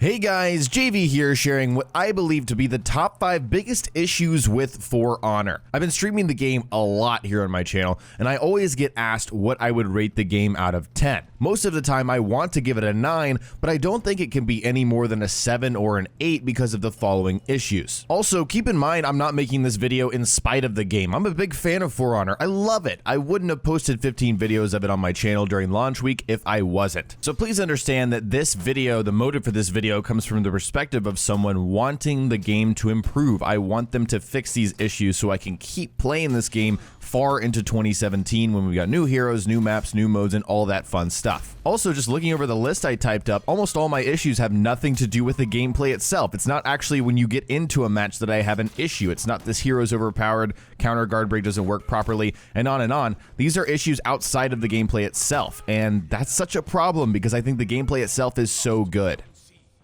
Hey guys, JV here sharing what I believe to be the top 5 biggest issues with For Honor. I've been streaming the game a lot here on my channel, and I always get asked what I would rate the game out of 10. Most of the time I want to give it a 9, but I don't think it can be any more than a 7 or an 8 because of the following issues. Also, keep in mind I'm not making this video in spite of the game. I'm a big fan of For Honor. I love it. I wouldn't have posted 15 videos of it on my channel during launch week if I wasn't. So please understand that this video, the motive for this video, comes from the perspective of someone wanting the game to improve. I want them to fix these issues so I can keep playing this game far into 2017 when we got new heroes, new maps, new modes, and all that fun stuff. Also, just looking over the list I typed up, almost all my issues have nothing to do with the gameplay itself. It's not actually when you get into a match that I have an issue. It's not this hero's overpowered, counter guard break doesn't work properly, and on and on. These are issues outside of the gameplay itself, and that's such a problem because I think the gameplay itself is so good.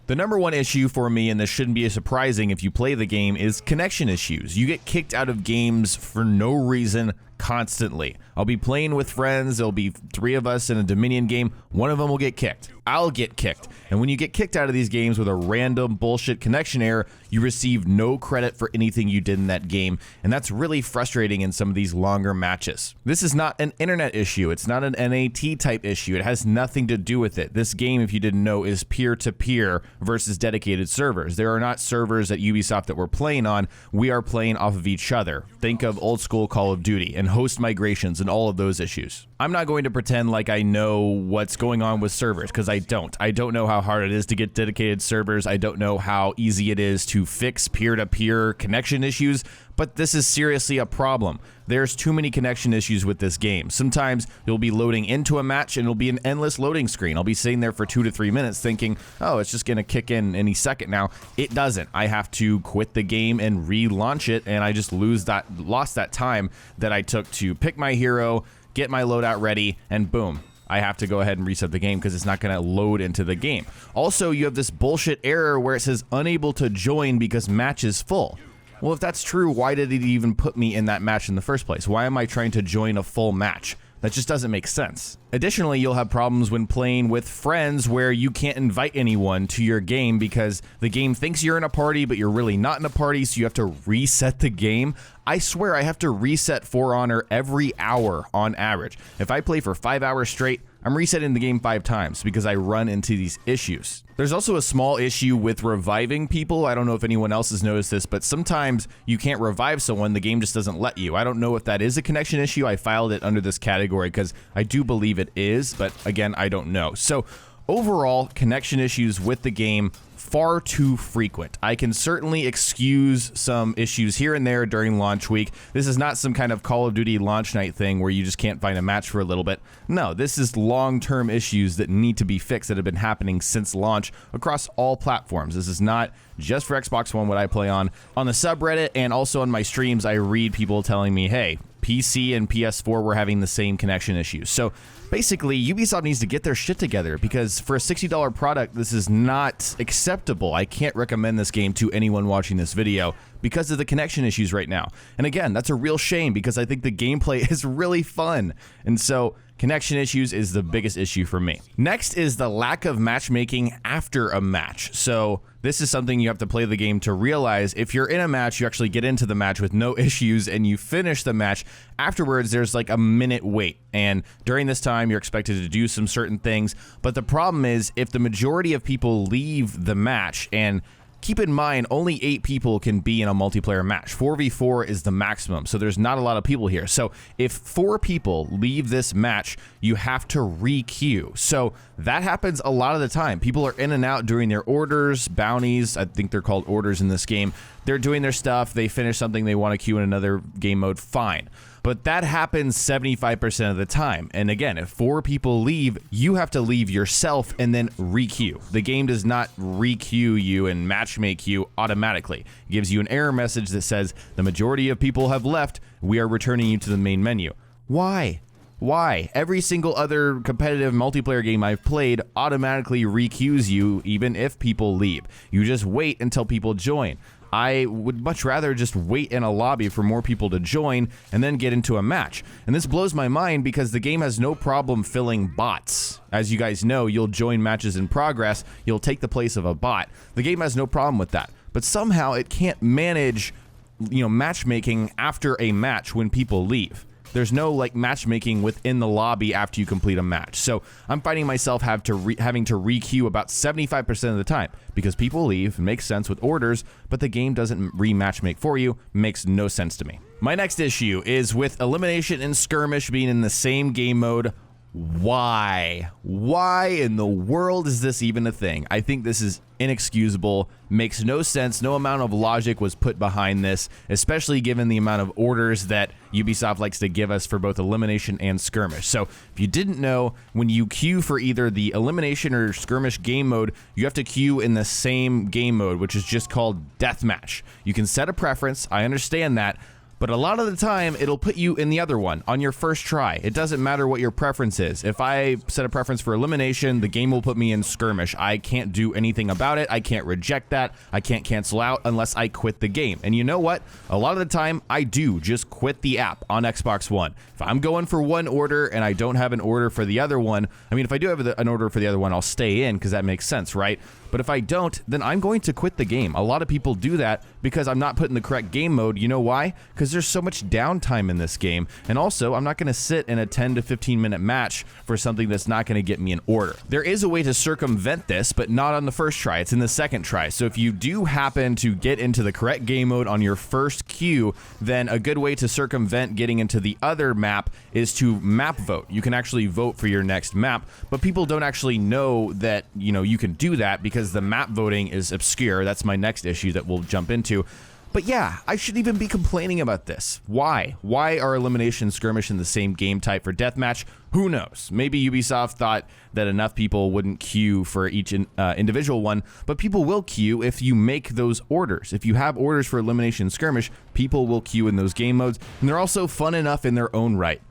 The number one issue for me, and this shouldn't be surprising if you play the game, is connection issues. You get kicked out of games for no reason constantly. I'll be playing with friends, there'll be 3 of us in a Dominion game, one of them will get kicked. I'll get kicked. And when you get kicked out of these games with a random bullshit connection error, you receive no credit for anything you did in that game, and that's really frustrating in some of these longer matches. This is not an internet issue, it's not an NAT type issue, it has nothing to do with it. This game, if you didn't know, is peer-to-peer versus dedicated servers. There are not servers at Ubisoft that we're playing on, we are playing off of each other. Think of old school Call of Duty and host migrations and all of those issues. I'm not going to pretend like I know what's going on with servers, because I don't. I don't know how hard it is to get dedicated servers. I don't know how easy it is to fix peer-to-peer connection issues, but this is seriously a problem. There's too many connection issues with this game. Sometimes you'll be loading into a match and it'll be an endless loading screen. I'll be sitting there for 2 to 3 minutes thinking, oh, it's just gonna kick in any second now. It doesn't. I have to quit the game and relaunch it, and I just lost that time that I took to pick my hero, get my loadout ready, and boom. I have to go ahead and reset the game because it's not going to load into the game. Also, you have this bullshit error where it says unable to join because match is full. Well, if that's true, why did it even put me in that match in the first place? Why am I trying to join a full match? That just doesn't make sense. Additionally, you'll have problems when playing with friends where you can't invite anyone to your game because the game thinks you're in a party, but you're really not in a party, so you have to reset the game. I swear I have to reset For Honor every hour on average. If I play for 5 hours straight, I'm resetting the game 5 times because I run into these issues. There's also a small issue with reviving people. I don't know if anyone else has noticed this, but sometimes you can't revive someone, the game just doesn't let you. I don't know if that is a connection issue. I filed it under this category because I do believe it is, but again, I don't know. So overall, connection issues with the game far too frequent. I can certainly excuse some issues here and there during launch week. This is not some kind of Call of Duty launch night thing where you just can't find a match for a little bit. No, this is long-term issues that need to be fixed that have been happening since launch across all platforms. This is not just for Xbox One what I play on. On the subreddit and also on my streams, I read people telling me, hey, PC and PS4 were having the same connection issues. So basically, Ubisoft needs to get their shit together because for a $60 product, this is not acceptable. I can't recommend this game to anyone watching this video because of the connection issues right now. And again, that's a real shame because I think the gameplay is really fun. And so connection issues is the biggest issue for me. Next is the lack of matchmaking after a match. So this is something you have to play the game to realize. If you're in a match, you actually get into the match with no issues and you finish the match. Afterwards, there's like a minute wait. And during this time, you're expected to do some certain things. But the problem is if the majority of people leave the match, and keep in mind, only 8 people can be in a multiplayer match. 4v4 is the maximum, so there's not a lot of people here. So if 4 people leave this match, you have to re-queue. So that happens a lot of the time. People are in and out doing their orders, bounties. I think they're called orders in this game. They're doing their stuff. They finish something they want to queue in another game mode, fine. But that happens 75% of the time. And again, if 4 people leave, you have to leave yourself and then re-queue. The game does not re-queue you and matchmake you automatically. It gives you an error message that says the majority of people have left. We are returning you to the main menu. Why? Why? Every single other competitive multiplayer game I've played automatically re-queues you even if people leave. You just wait until people join. I would much rather just wait in a lobby for more people to join and then get into a match. And this blows my mind because the game has no problem filling bots. As you guys know, you'll join matches in progress, you'll take the place of a bot. The game has no problem with that. But somehow it can't manage, matchmaking after a match when people leave. There's no like matchmaking within the lobby after you complete a match. So I'm finding myself having to re-queue about 75% of the time because people leave. It makes sense with orders, but the game doesn't re-matchmake for you. Makes no sense to me. My next issue is with elimination and skirmish being in the same game mode. Why? Why in the world is this even a thing? I think this is inexcusable, makes no sense. No amount of logic was put behind this, especially given the amount of orders that Ubisoft likes to give us for both elimination and skirmish. So if you didn't know, when you queue for either the elimination or skirmish game mode, you have to queue in the same game mode, which is just called deathmatch. You can set a preference, I understand that, but a lot of the time, it'll put you in the other one on your first try. It doesn't matter what your preference is. If I set a preference for elimination, the game will put me in skirmish. I can't do anything about it. I can't reject that. I can't cancel out unless I quit the game. And you know what? A lot of the time, I do just quit the app on Xbox One. If I'm going for one order and I don't have an order for the other one, I mean, if I do have an order for the other one, I'll stay in because that makes sense, right? But if I don't, then I'm going to quit the game. A lot of people do that because I'm not put in the correct game mode. You know why? Because there's so much downtime in this game. And also, I'm not going to sit in a 10 to 15 minute match for something that's not going to get me an order. There is a way to circumvent this, but not on the first try. It's in the second try. So if you do happen to get into the correct game mode on your first queue, then a good way to circumvent getting into the other map is to map vote. You can actually vote for your next map, but people don't actually know that, you can do that because the map voting is obscure. That's my next issue that we'll jump into. But yeah, I shouldn't even be complaining about this. Why? Why are elimination and skirmish in the same game type for deathmatch? Who knows? Maybe Ubisoft thought that enough people wouldn't queue for each individual one, but people will queue if you make those orders. If you have orders for elimination and skirmish, people will queue in those game modes, and they're also fun enough in their own right.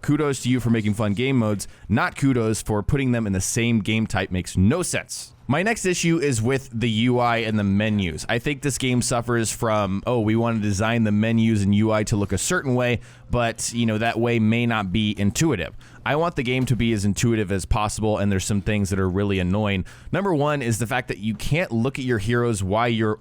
Kudos to you for making fun game modes, not kudos for putting them in the same game type. Makes no sense. My next issue is with the UI and the menus. I think this game suffers from, we want to design the menus and UI to look a certain way, but, that way may not be intuitive. I want the game to be as intuitive as possible, and there's some things that are really annoying. Number one is the fact that you can't look at your heroes while you're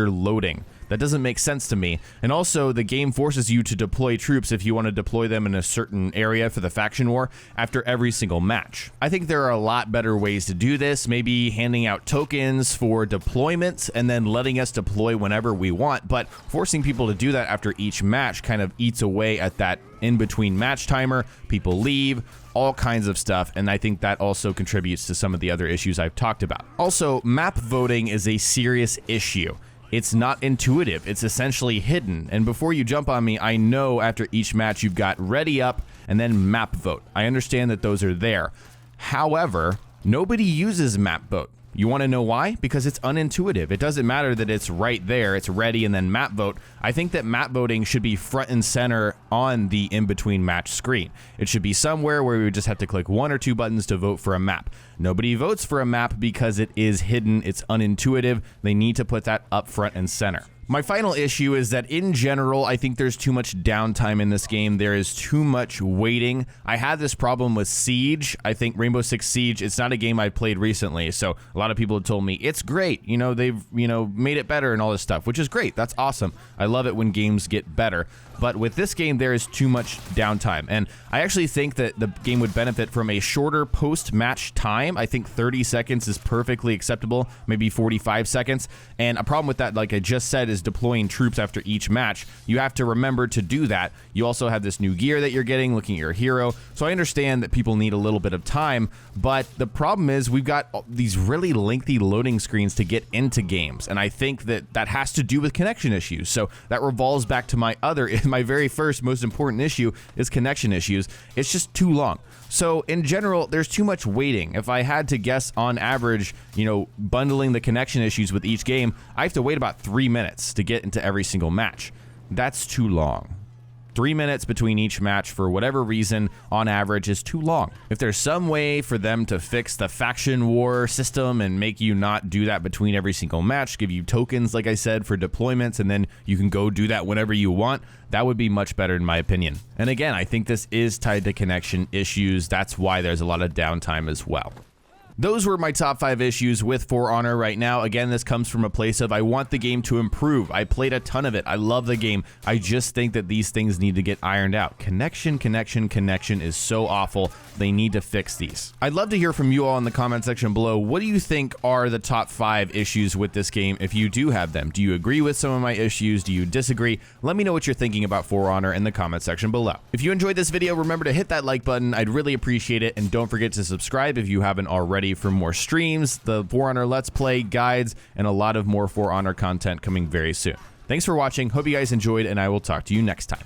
loading. That doesn't make sense to me. And also, the game forces you to deploy troops if you want to deploy them in a certain area for the faction war after every single match. I think there are a lot better ways to do this, maybe handing out tokens for deployment and then letting us deploy whenever we want, but forcing people to do that after each match kind of eats away at that in-between match timer. People leave, all kinds of stuff, and I think that also contributes to some of the other issues I've talked about. Also, map voting is a serious issue. It's not intuitive. It's essentially hidden. And before you jump on me, I know after each match you've got ready up and then map vote. I understand that those are there. However, nobody uses map vote. You want to know why? Because it's unintuitive. It doesn't matter that it's right there, it's ready, and then map vote. I think that map voting should be front and center on the in-between match screen. It should be somewhere where we would just have to click one or two buttons to vote for a map. Nobody votes for a map because it is hidden, it's unintuitive. They need to put that up front and center. My final issue is that in general, I think there's too much downtime in this game. There is too much waiting. I had this problem with Siege. I think Rainbow Six Siege, it's not a game I played recently, so a lot of people have told me it's great. They've, made it better and all this stuff, which is great. That's awesome. I love it when games get better. But with this game, there is too much downtime. And I actually think that the game would benefit from a shorter post-match time. I think 30 seconds is perfectly acceptable, maybe 45 seconds. And a problem with that, like I just said, is deploying troops after each match. You have to remember to do that. You also have this new gear that you're getting, looking at your hero. So I understand that people need a little bit of time, but the problem is we've got these really lengthy loading screens to get into games. And I think that that has to do with connection issues. So that revolves back to my very first most important issue is connection issues. It's just too long. So in general, there's too much waiting. If I had to guess on average, bundling the connection issues with each game, I have to wait about 3 minutes to get into every single match. That's too long. 3 minutes between each match for whatever reason on average is too long. If there's some way for them to fix the faction war system and make you not do that between every single match, give you tokens, like I said, for deployments, and then you can go do that whenever you want, that would be much better in my opinion. And again, I think this is tied to connection issues. That's why there's a lot of downtime as well. Those were my top 5 issues with For Honor right now. Again, this comes from a place of I want the game to improve. I played a ton of it. I love the game. I just think that these things need to get ironed out. Connection is so awful. They need to fix these. I'd love to hear from you all in the comment section below. What do you think are the top 5 issues with this game if you do have them? Do you agree with some of my issues? Do you disagree? Let me know what you're thinking about For Honor in the comment section below. If you enjoyed this video, remember to hit that like button. I'd really appreciate it. And don't forget to subscribe if you haven't already for more streams, the For Honor Let's Play guides, and a lot of more For Honor content coming very soon. Thanks for watching. Hope you guys enjoyed, and I will talk to you next time.